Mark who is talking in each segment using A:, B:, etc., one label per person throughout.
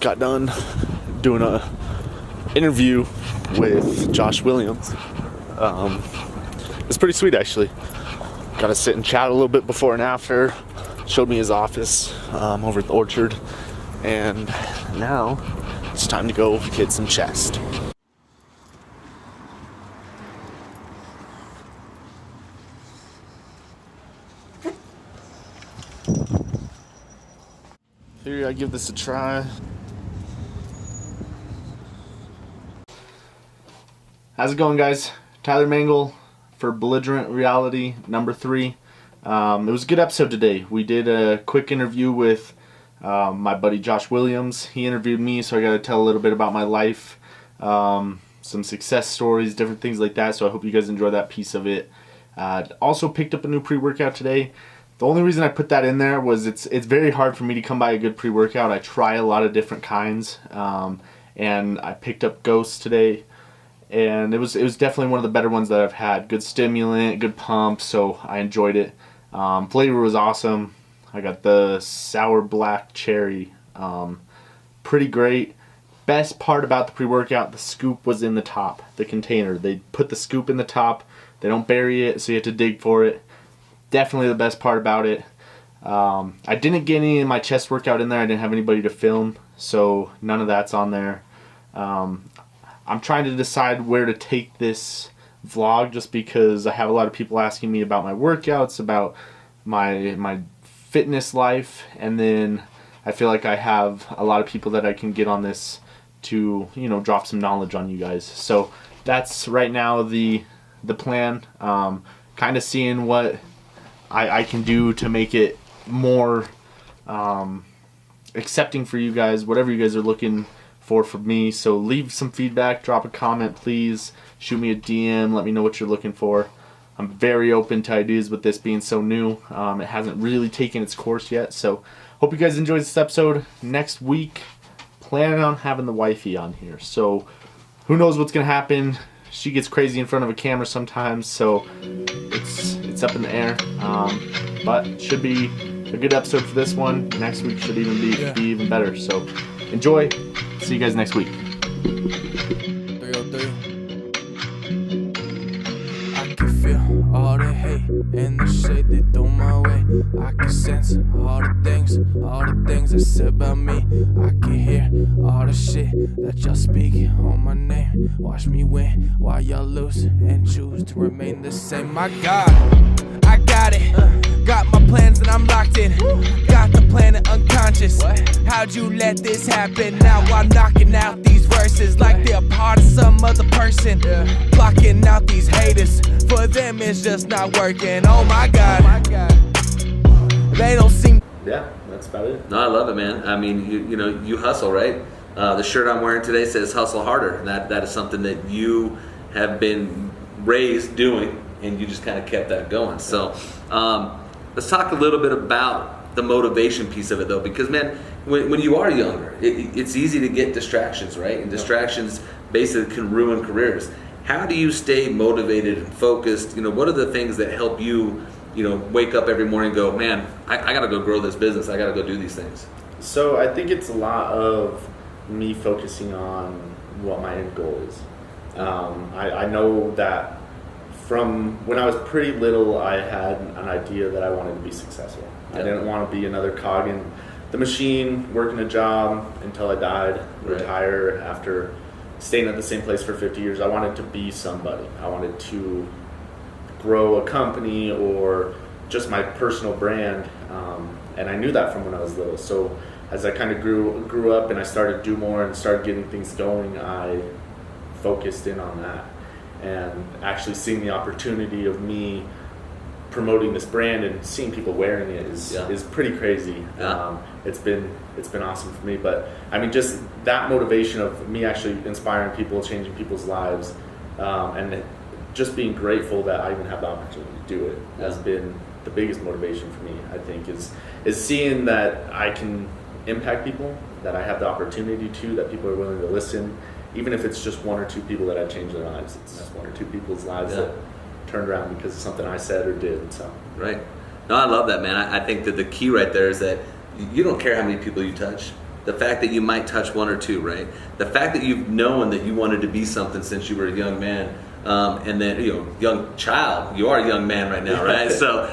A: just got done doing a interview with Josh Williams. It's pretty sweet, actually. Got to sit and chat a little bit before and after. Showed me his office over at the Orchard, and now it's time to go hit some chest. Figured I'd give this a try. How's it going, guys? Tyler Mangle for Belligerent Reality number 3. It was a good episode today. We did a quick interview with my buddy Josh Williams. He interviewed me, so I got to tell a little bit about my life, some success stories, different things like that. So I hope you guys enjoy that piece of it. Also picked up a new pre-workout today. The only reason I put that in there was it's very hard for me to come by a good pre-workout. I try a lot of different kinds, and I picked up Ghost today. And it was definitely one of the better ones that I've had. Good stimulant, good pump, so I enjoyed it. Flavor was awesome. I got the sour black cherry. Pretty great. Best part about the pre-workout, the scoop was in the top, the container. They put the scoop in the top. They don't bury it, so you have to dig for it. Definitely the best part about it. I didn't get any of my chest workout in there. I didn't have anybody to film, so none of that's on there. I'm trying to decide where to take this vlog, just because I have a lot of people asking me about my workouts, about my fitness life, and then I feel like I have a lot of people that I can get on this to, drop some knowledge on you guys. So that's right now the plan. Kind of seeing what I can do to make it more accepting for you guys, whatever you guys are looking for me. So leave some feedback, drop a comment, please. Shoot me a DM, let me know what you're looking for. I'm very open to ideas with this being so new. It hasn't really taken its course yet, so hope you guys enjoy this episode. Next week, planning on having the wifey on here, so who knows what's gonna happen. She gets crazy in front of a camera sometimes, so it's up in the air, but should be a good episode for this one. Next week should even be even better, so enjoy. See you guys next week.
B: 303. I can feel all the hate and the shade they throw my way. I can sense all the things they said about me. I can hear all the shit that y'all speak on my name. Watch me win while y'all lose and choose to remain the same. My God, I got it. Got my plans and I'm locked in. Got the planet unconscious. How'd you let this happen? Now I'm knocking out these verses like they're part of some other person. Blocking out these haters. For them it's just not working. Oh my God. They don't seem.
A: Yeah, that's about it.
C: No, I love it, man. I mean, you hustle, right? The shirt I'm wearing today says hustle harder. And that is something that you have been raised doing, and you just kind of kept that going. So let's talk a little bit about the motivation piece of it, though, because, man, when you are younger, it's easy to get distractions, right? And distractions basically can ruin careers. How do you stay motivated and focused? What are the things that help you, wake up every morning and go, man, I got to go grow this business. I got to go do these things.
A: So I think it's a lot of me focusing on what my end goal is. I know that from when I was pretty little, I had an idea that I wanted to be successful. Yep. I didn't want to be another cog in the machine, working a job until I died, retire after staying at the same place for 50 years. I wanted to be somebody. I wanted to grow a company or just my personal brand, and I knew that from when I was little. So as I kind of grew up and I started to do more and started getting things going, I focused in on that. And actually seeing the opportunity of me promoting this brand and seeing people wearing it is pretty crazy.
C: Yeah.
A: It's been awesome for me. But I mean, just that motivation of me actually inspiring people, changing people's lives, and just being grateful that I even have the opportunity to do it has been the biggest motivation for me. I think is seeing that I can impact people, that I have the opportunity to, that people are willing to listen. Even if it's just one or two people that I changed their lives, it's just one or two people's lives that turned around because of something I said or did. So
C: right. No, I love that, man. I think that the key right there is that you don't care how many people you touch. the fact that you might touch one or two, right? The fact that you've known that you wanted to be something since you were a young man, and then, young child, you are a young man right now, right? So,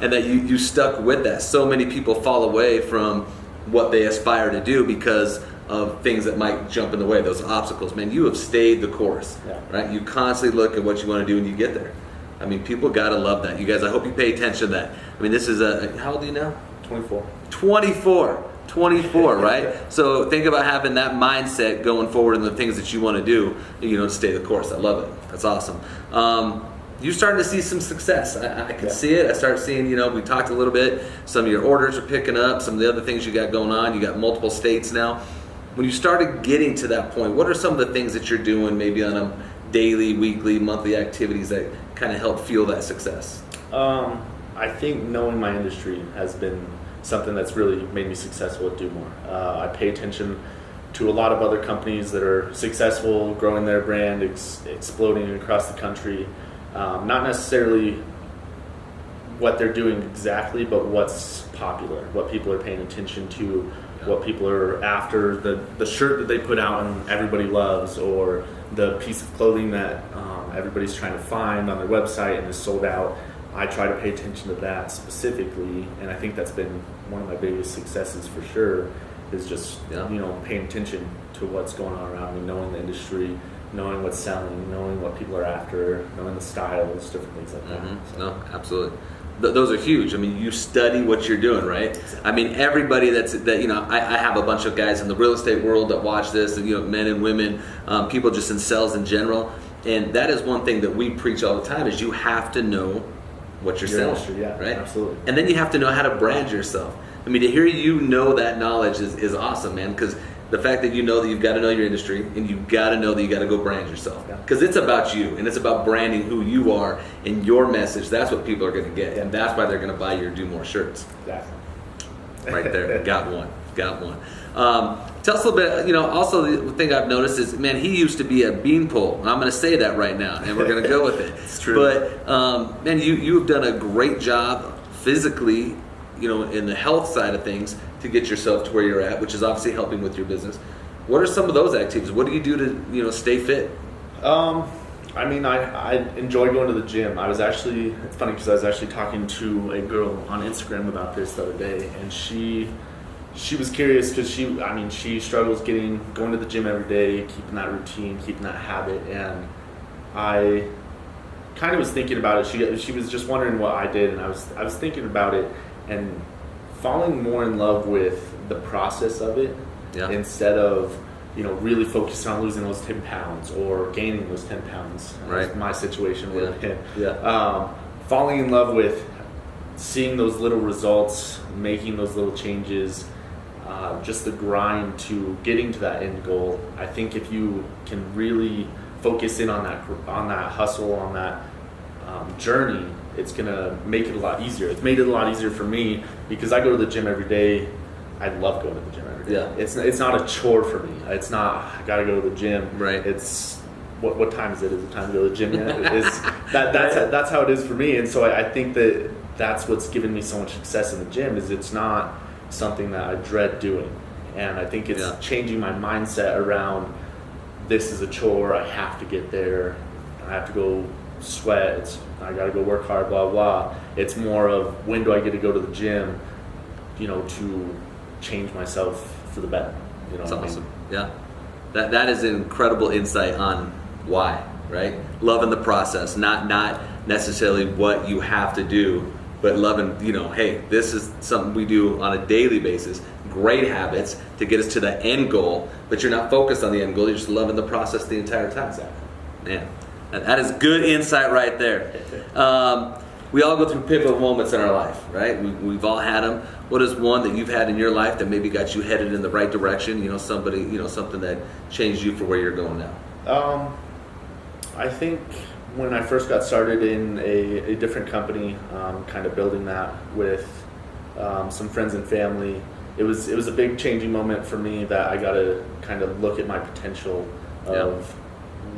C: and that you stuck with that. So many people fall away from what they aspire to do because of things that might jump in the way, those obstacles. Man, you have stayed the course, right? You constantly look at what you want to do and you get there. I mean, people gotta love that. You guys, I hope you pay attention to that. I mean, this is how old are you now?
A: 24.
C: 24, right? So think about having that mindset going forward in the things that you want to do, to stay the course. I love it. That's awesome. You're starting to see some success. I can see it. I start seeing, we talked a little bit, some of your orders are picking up, some of the other things you got going on. You got multiple states now. When you started getting to that point, what are some of the things that you're doing maybe on a daily, weekly, monthly activities that kind of help fuel that success?
A: I think knowing my industry has been something that's really made me successful at Do More. I pay attention to a lot of other companies that are successful, growing their brand, exploding across the country. Not necessarily what they're doing exactly, but what's popular, what people are paying attention to, what people are after, the shirt that they put out and everybody loves, or the piece of clothing that everybody's trying to find on their website and is sold out. I try to pay attention to that specifically, and I think that's been one of my biggest successes for sure, is just paying attention to what's going on around me, knowing the industry, knowing what's selling, knowing what people are after, knowing the styles, different things like that.
C: So. No, absolutely. Those are huge. I mean, you study what you're doing, right? I mean, everybody I have a bunch of guys in the real estate world that watch this, and men and women, people just in sales in general, and that is one thing that we preach all the time: is you have to know what you're selling,
A: industry,
C: right?
A: Absolutely.
C: And then you have to know how to brand yourself. I mean, to hear that knowledge is awesome, man, because the fact that you know that you've got to know your industry, and you've got to know that you got to go brand yourself, because it's about you, and it's about branding who you are and your message. That's what people are going to get, and that's why they're going to buy your Do More shirts.
A: Exactly.
C: Right there. Got one. Tell us a little bit, also the thing I've noticed is, man, he used to be a beanpole, and I'm going to say that right now, and we're going to go with it.
A: It's true.
C: But, man, you have done a great job physically, in the health side of things to get yourself to where you're at, which is obviously helping with your business. What are some of those activities? What do you do to, stay fit?
A: I mean, I enjoy going to the gym. It's funny because I was actually talking to a girl on Instagram about this the other day, and she was curious because she struggles going to the gym every day, keeping that routine, keeping that habit, and I kind of was thinking about it. She was just wondering what I did, and I was thinking about it and falling more in love with the process of it instead of really focusing on losing those 10 pounds or gaining those 10 pounds.
C: Right.
A: That's my situation with it.
C: Yeah.
A: Falling in love with seeing those little results, making those little changes, just the grind to getting to that end goal. I think if you can really focus in on that hustle, on that journey, it's gonna make it a lot easier. It's made it a lot easier for me because I go to the gym every day. I love going to the gym every day.
C: Yeah.
A: It's not a chore for me. It's not I gotta go to the gym.
C: Right.
A: It's what time is it? Is it time to go to the gym yet? That's how it is for me. And so I think that's what's given me so much success in the gym, is it's not something that I dread doing. And I think it's changing my mindset around, this is a chore, I have to get there, I have to go sweat, I gotta go work hard, blah, blah. It's more of, when do I get to go to the gym, to change myself for the better.
C: That's awesome. Yeah. That is an incredible insight on why, right? Loving the process, not necessarily what you have to do, but loving, hey, this is something we do on a daily basis. Great habits to get us to the end goal, but you're not focused on the end goal. You're just loving the process the entire time. Man, that is good insight right there. We all go through pivotal moments in our life, right? We've all had them. What is one that you've had in your life that maybe got you headed in the right direction? Somebody, something that changed you for where you're going now.
A: I think when I first got started in a different company, kind of building that with some friends and family, it was a big changing moment for me, that I got to kind of look at my potential of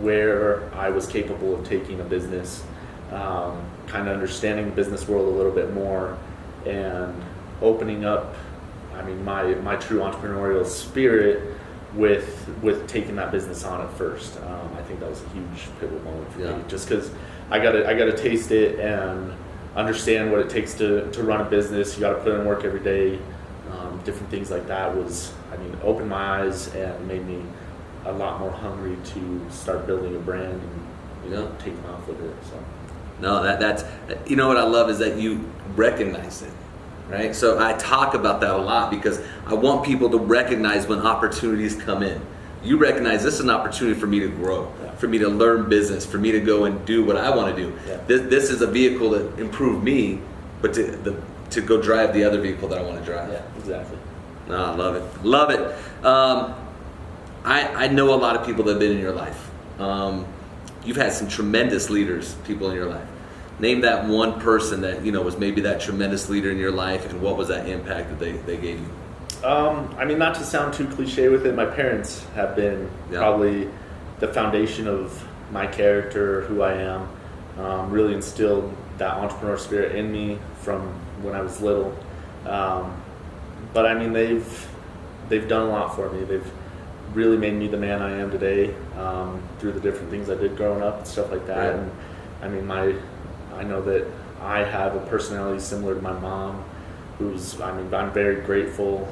A: where I was capable of taking a business, kind of understanding the business world a little bit more, and opening up I mean, my true entrepreneurial spirit with taking that business on at first. I think that was a huge pivotal moment for me, just because I gotta taste it and understand what it takes to run a business. You got to put in work every day. Different things like that opened my eyes and made me a lot more hungry to start building a brand and taking off with it. So.
C: No, that's what I love is that you recognize it, right? So I talk about that a lot because I want people to recognize when opportunities come in. You recognize this is an opportunity for me to grow, for me to learn business, for me to go and do what I want to do.
A: Yeah. This
C: is a vehicle to improve me, but to go drive the other vehicle that I want to drive.
A: Yeah, exactly.
C: No, I love it. Love it. I know a lot of people that have been in your life. You've had some tremendous leaders, people in your life. Name that one person that was maybe that tremendous leader in your life, and what was that impact that they gave you?
A: Not to sound too cliche with it, my parents have been probably the foundation of my character, who I am. Really instilled that entrepreneur spirit in me from when I was little. But I mean, they've done a lot for me. They've really made me the man I am today, through the different things I did growing up and stuff like that.
C: Right.
A: And I mean, I know that I have a personality similar to my mom, I'm very grateful.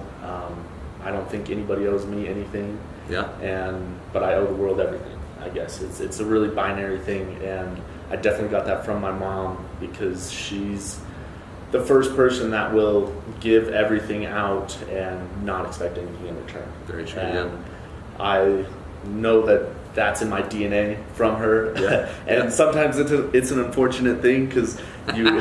A: I don't think anybody owes me anything.
C: Yeah.
A: But I owe the world everything, I guess. It's a really binary thing, and I definitely got that from my mom, because she's the first person that will give everything out and not expect anything in return.
C: Very true.
A: And I know that that's in my DNA from her.
C: Yeah.
A: And sometimes it's an unfortunate thing, because you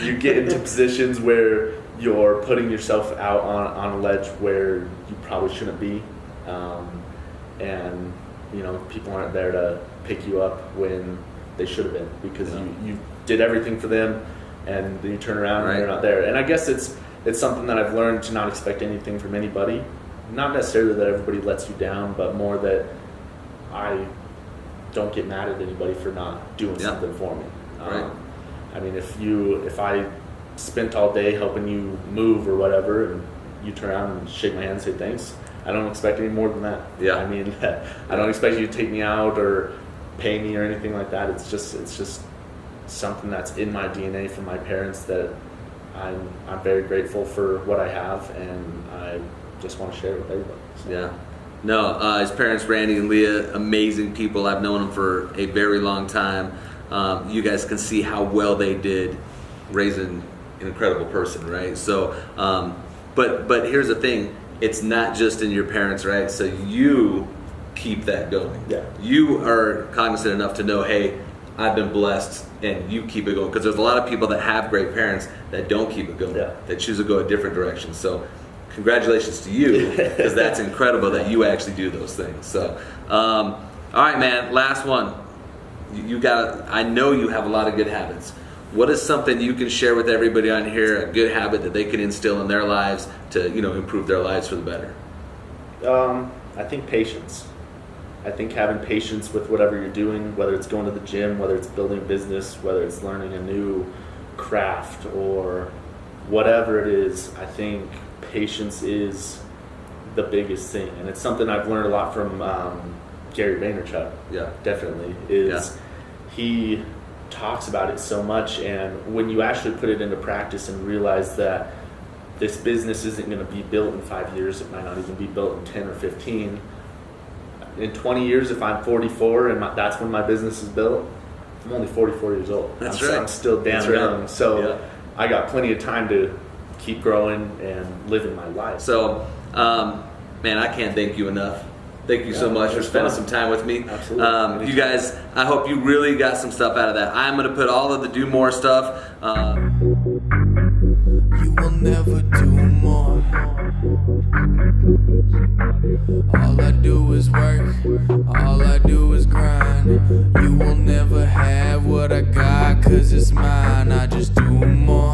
A: you get into positions where you're putting yourself out on a ledge where you probably shouldn't be, and people aren't there to pick you up when they should have been, because you did everything for them, and then you turn around and they're not there. And I guess it's something that I've learned, to not expect anything from anybody. Not necessarily that everybody lets you down, but more that I don't get mad at anybody for not doing something for me.
C: Right.
A: I mean, if I spent all day helping you move or whatever, and you turn around and shake my hand and say thanks, I don't expect any more than that.
C: Yeah.
A: I mean, I don't expect you to take me out or pay me or anything like that. It's just something that's in my DNA from my parents, that I'm very grateful for what I have, and I just want to share it with everybody. So.
C: Yeah. No, his parents, Randy and Leah, amazing people. I've known them for a very long time. You guys can see how well they did raising an incredible person, right? So, but here's the thing. It's not just in your parents, right? So you keep that going.
A: Yeah.
C: You are cognizant enough to know, hey, I've been blessed, and you keep it going. Because there's a lot of people that have great parents that don't keep it going, that choose to go a different direction. So congratulations to you, because that's incredible that you actually do those things. So, all right, man, last one. I know you have a lot of good habits. What is something you can share with everybody on here, a good habit that they can instill in their lives to, improve their lives for the better?
A: I think patience. I think having patience with whatever you're doing, whether it's going to the gym, whether it's building a business, whether it's learning a new craft, or whatever it is, I think patience is the biggest thing. And it's something I've learned a lot from Gary Vaynerchuk.
C: Yeah.
A: Definitely. He talks about it so much, and when you actually put it into practice and realize that this business isn't going to be built in 5 years, it might not even be built in 10 or 15. In 20 years, if I'm 44 and that's when my business is built, I'm only 44 years old.
C: That's right.
A: I'm still damn young. So I got plenty of time to keep growing and living my life.
C: So, man, I can't thank you enough. Thank you so much for spending some time with me.
A: Absolutely.
C: You guys, I hope you really got some stuff out of that. I'm going to put all of the do more stuff.
B: You will never do more. All I do is work, all I do is grind. You will never have what I got, 'cause it's mine. I just do more.